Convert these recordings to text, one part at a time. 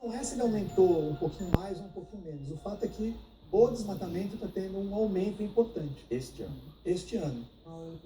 Não é se ele aumentou um pouquinho mais ou um pouquinho menos. O fato é que o desmatamento está tendo um aumento importante. Este ano.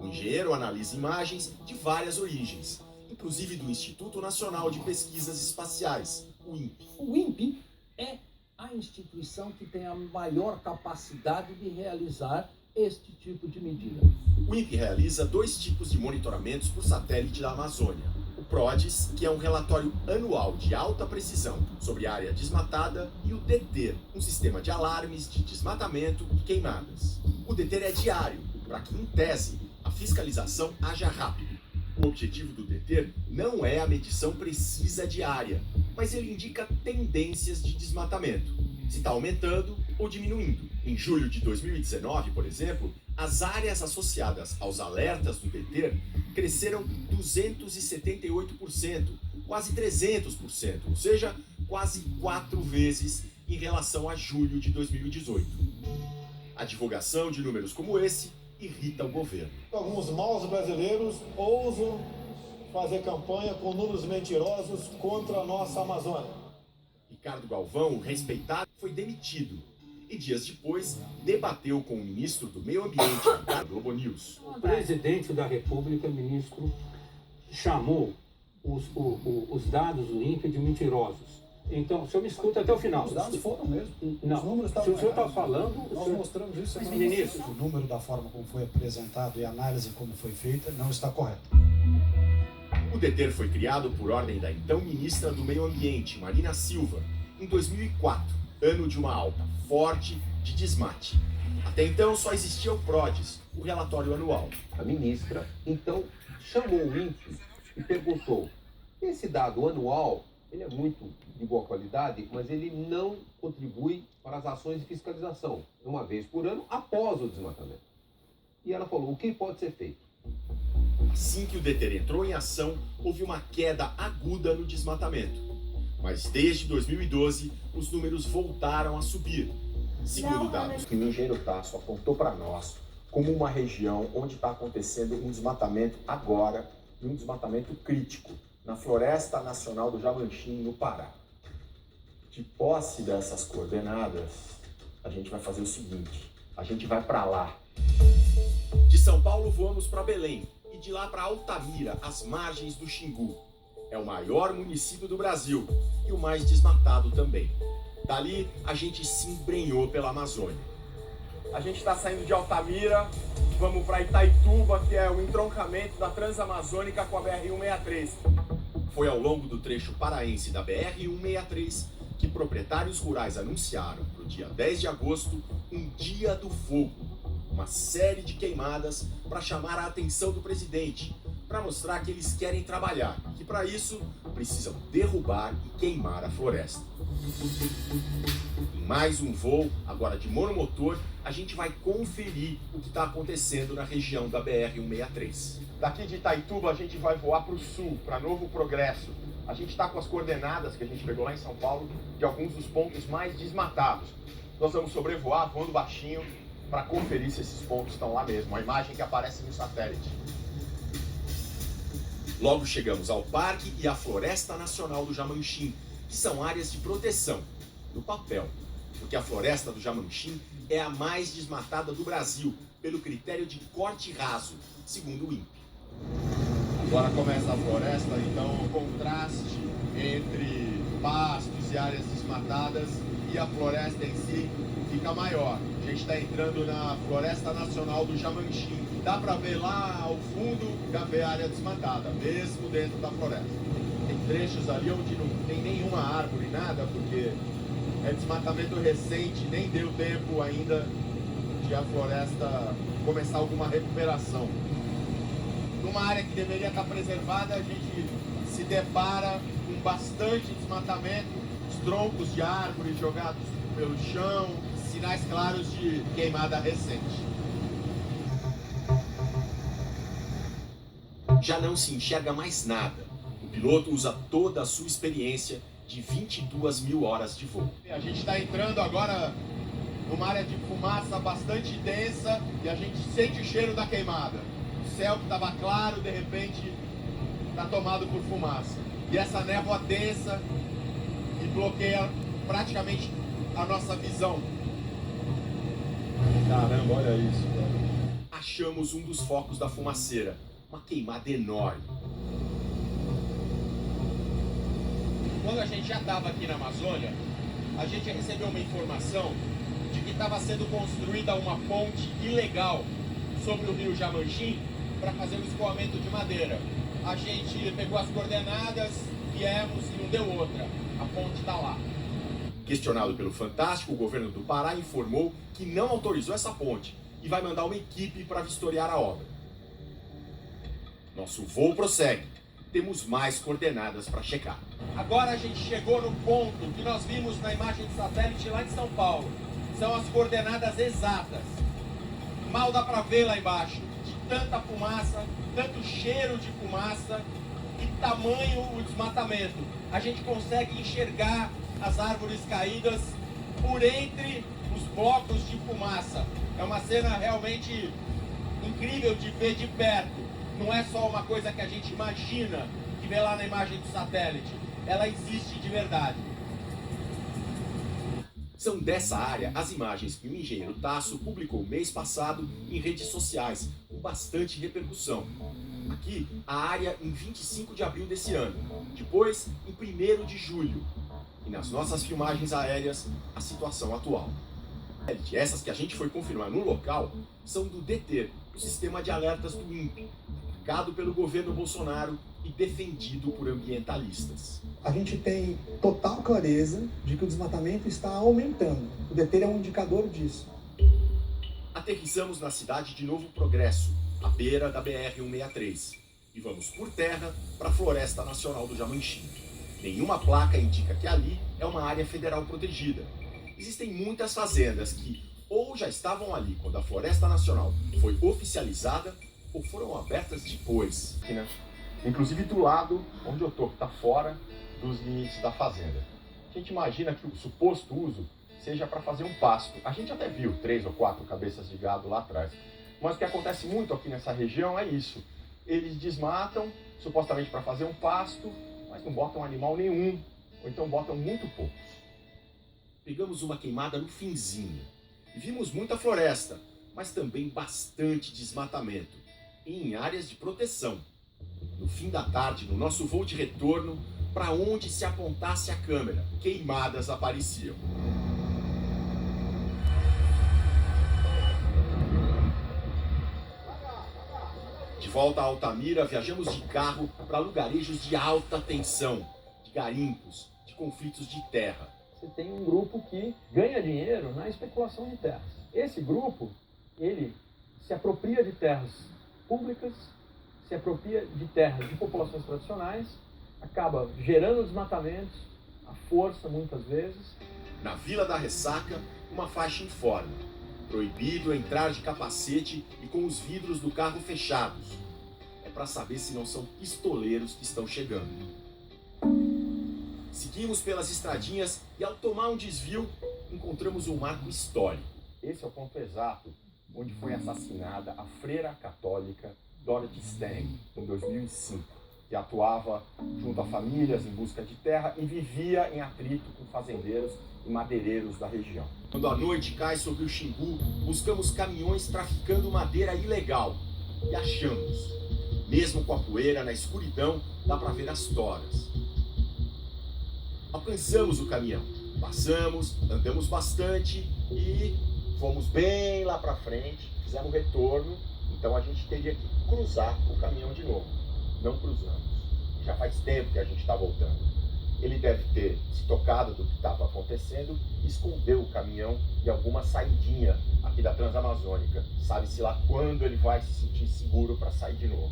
O engenheiro analisa imagens de várias origens, inclusive do Instituto Nacional de Pesquisas Espaciais, o INPE. O INPE é a instituição que tem a maior capacidade de realizar este tipo de medida. O INPE realiza 2 tipos de monitoramentos por satélite da Amazônia. O PRODES, que é um relatório anual de alta precisão sobre a área desmatada, e o DETER, um sistema de alarmes de desmatamento e queimadas. O DETER é diário, para que, em tese, a fiscalização haja rápido. O objetivo do DETER não é a medição precisa diária, mas ele indica tendências de desmatamento, se está aumentando ou diminuindo. Em julho de 2019, por exemplo, as áreas associadas aos alertas do DETER cresceram 278%, quase 300%, ou seja, quase 4 vezes em relação a julho de 2018. A divulgação de números como esse irrita o governo. Alguns maus brasileiros ousam fazer campanha com números mentirosos contra a nossa Amazônia. Ricardo Galvão, o respeitado, foi demitido e dias depois debateu com o ministro do Meio Ambiente, da Globo News. O presidente da República, ministro, chamou os dados do INPE de mentirosos. Então, o senhor me escuta até o final. Os dados foram mesmo. Não, Os números se o senhor está falando... Nós mostramos isso. Mas, ministro, O número da forma como foi apresentado e a análise como foi feita não está correta. O DETER foi criado por ordem da então ministra do Meio Ambiente, Marina Silva, em 2004, ano de uma alta forte de desmate. Até então só existia o PRODES, o relatório anual. A ministra, então, chamou o INPE e perguntou: esse dado anual, ele é muito de boa qualidade, mas ele não contribui para as ações de fiscalização, uma vez por ano, após o desmatamento. E ela falou: o que pode ser feito? Assim que o DETER entrou em ação, houve uma queda aguda no desmatamento. Mas desde 2012, os números voltaram a subir. Segundo dados que o engenheiro Tasso apontou para nós como uma região onde está acontecendo um desmatamento agora, e um desmatamento crítico, na Floresta Nacional do Jamanchim, no Pará. De posse dessas coordenadas, a gente vai fazer o seguinte: a gente vai para lá. De São Paulo voamos para Belém e de lá para Altamira, às margens do Xingu. É o maior município do Brasil e o mais desmatado também. Dali, a gente se embrenhou pela Amazônia. A gente está saindo de Altamira, vamos para Itaituba, que é o entroncamento da Transamazônica com a BR-163. Foi ao longo do trecho paraense da BR-163 que proprietários rurais anunciaram para o dia 10 de agosto um dia do fogo, uma série de queimadas para chamar a atenção do presidente, para mostrar que eles querem trabalhar, que para isso precisam derrubar e queimar a floresta. Em mais um voo, agora de monomotor, a gente vai conferir o que está acontecendo na região da BR-163. Daqui de Itaituba a gente vai voar para o sul, para Novo Progresso. A gente está com as coordenadas que a gente pegou lá em São Paulo de alguns dos pontos mais desmatados. Nós vamos sobrevoar voando baixinho para conferir se esses pontos estão lá mesmo, a imagem que aparece no satélite. Logo chegamos ao Parque e à Floresta Nacional do Jamanchim, que são áreas de proteção, no papel, porque a Floresta do Jamanchim é a mais desmatada do Brasil, pelo critério de corte raso, segundo o INPE. Agora começa a floresta, então o contraste entre pastos e áreas desmatadas e a floresta em si fica maior. A gente está entrando na Floresta Nacional do Jamanchim. Dá para ver lá ao fundo, já vê a área desmatada, mesmo dentro da floresta. Tem trechos ali onde não tem nenhuma árvore, nada, porque é desmatamento recente, nem deu tempo ainda de a floresta começar alguma recuperação. Numa área que deveria estar preservada, a gente se depara com bastante desmatamento, os troncos de árvores jogados pelo chão, sinais claros de queimada recente. Já não se enxerga mais nada. O piloto usa toda a sua experiência de 22 mil horas de voo. A gente está entrando agora numa área de fumaça bastante densa e a gente sente o cheiro da queimada. O céu que estava claro, de repente, está tomado por fumaça. E essa névoa densa e bloqueia praticamente a nossa visão. Caramba, olha isso, velho. Achamos um dos focos da fumaceira, uma queimada enorme. Quando a gente já estava aqui na Amazônia, a gente recebeu uma informação de que estava sendo construída uma ponte ilegal sobre o rio Jamanchim para fazer o escoamento de madeira. A gente pegou as coordenadas, viemos e não deu outra. A ponte está lá. Questionado pelo Fantástico, o governo do Pará informou que não autorizou essa ponte e vai mandar uma equipe para vistoriar a obra. Nosso voo prossegue. Temos mais coordenadas para checar. Agora a gente chegou no ponto que nós vimos na imagem de satélite lá em São Paulo. São as coordenadas exatas. Mal dá para ver lá embaixo, de tanta fumaça, tanto cheiro de fumaça e tamanho o desmatamento. A gente consegue enxergar as árvores caídas por entre os blocos de fumaça. É uma cena realmente incrível de ver de perto. Não é só uma coisa que a gente imagina, que vê lá na imagem do satélite. Ela existe de verdade. São dessa área as imagens que o engenheiro Tasso publicou mês passado em redes sociais, com bastante repercussão. Aqui, a área em 25 de abril desse ano, depois em 1º de julho. E nas nossas filmagens aéreas, a situação atual. Essas que a gente foi confirmar no local são do DETER, o sistema de alertas do INPE, criado pelo governo Bolsonaro e defendido por ambientalistas. A gente tem total clareza de que o desmatamento está aumentando. O DETER é um indicador disso. Aterrissamos na cidade de Novo Progresso, à beira da BR-163, e vamos por terra para a Floresta Nacional do Jamanchim. Nenhuma placa indica que ali é uma área federal protegida. Existem muitas fazendas que ou já estavam ali quando a Floresta Nacional foi oficializada ou foram abertas depois. Aqui, né? Inclusive do lado onde eu tô, que está fora dos limites da fazenda. A gente imagina que o suposto uso seja para fazer um pasto. A gente até viu 3 ou 4 cabeças de gado lá atrás. Mas o que acontece muito aqui nessa região é isso. Eles desmatam, supostamente para fazer um pasto, mas não botam animal nenhum, ou então botam muito poucos. Pegamos uma queimada no finzinho e vimos muita floresta, mas também bastante desmatamento, e em áreas de proteção. No fim da tarde, no nosso voo de retorno, para onde se apontasse a câmera, queimadas apareciam. De volta a Altamira, viajamos de carro para lugarejos de alta tensão, de garimpos, de conflitos de terra. Você tem um grupo que ganha dinheiro na especulação de terras. Esse grupo, ele se apropria de terras públicas, se apropria de terras de populações tradicionais, acaba gerando desmatamentos, à força muitas vezes. Na Vila da Ressaca, uma faixa informa: proibido entrar de capacete e com os vidros do carro fechados. É para saber se não são pistoleiros que estão chegando. Seguimos pelas estradinhas e, ao tomar um desvio, encontramos um marco histórico. Esse é o ponto exato onde foi assassinada a freira católica Dorothy Stang, em 2005, que atuava junto a famílias em busca de terra e vivia em atrito com fazendeiros e madeireiros da região. Quando a noite cai sobre o Xingu, buscamos caminhões traficando madeira ilegal e achamos. Mesmo com a poeira na escuridão, dá para ver as toras. Alcançamos o caminhão, passamos, andamos bastante e fomos bem lá para frente, fizemos o retorno, então a gente teria que cruzar o caminhão de novo. Não cruzamos. Já faz tempo que a gente está voltando. Ele deve ter se tocado do que estava acontecendo e escondeu o caminhão em alguma saidinha aqui da Transamazônica. Sabe-se lá quando ele vai se sentir seguro para sair de novo.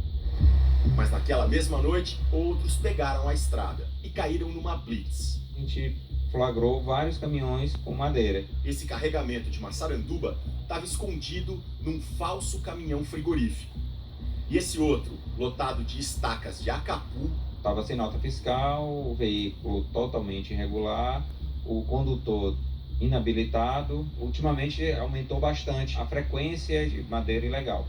Mas naquela mesma noite, outros pegaram a estrada e caíram numa blitz. A gente flagrou vários caminhões com madeira. Esse carregamento de Massaranduba estava escondido num falso caminhão frigorífico. E esse outro, lotado de estacas de acapu, estava sem nota fiscal, o veículo totalmente irregular, o condutor inabilitado. Ultimamente aumentou bastante a frequência de madeira ilegal.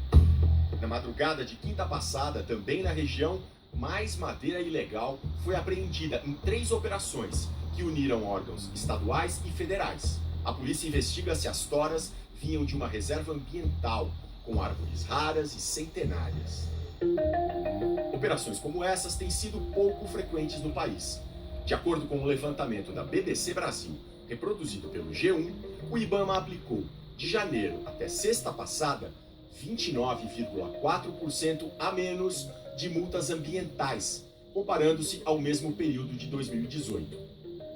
Na madrugada de quinta passada, também na região, mais madeira ilegal foi apreendida em 3 operações que uniram órgãos estaduais e federais. A polícia investiga se as toras vinham de uma reserva ambiental, com árvores raras e centenárias. Operações como essas têm sido pouco frequentes no país. De acordo com o levantamento da BBC Brasil, reproduzido pelo G1, o IBAMA aplicou, de janeiro até sexta passada, 29,4% a menos de multas ambientais, comparando-se ao mesmo período de 2018.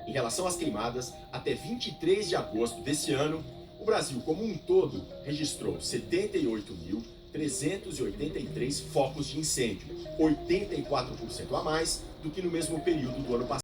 Em relação às queimadas, até 23 de agosto desse ano, o Brasil como um todo registrou 78.383 focos de incêndio, 84% a mais do que no mesmo período do ano passado.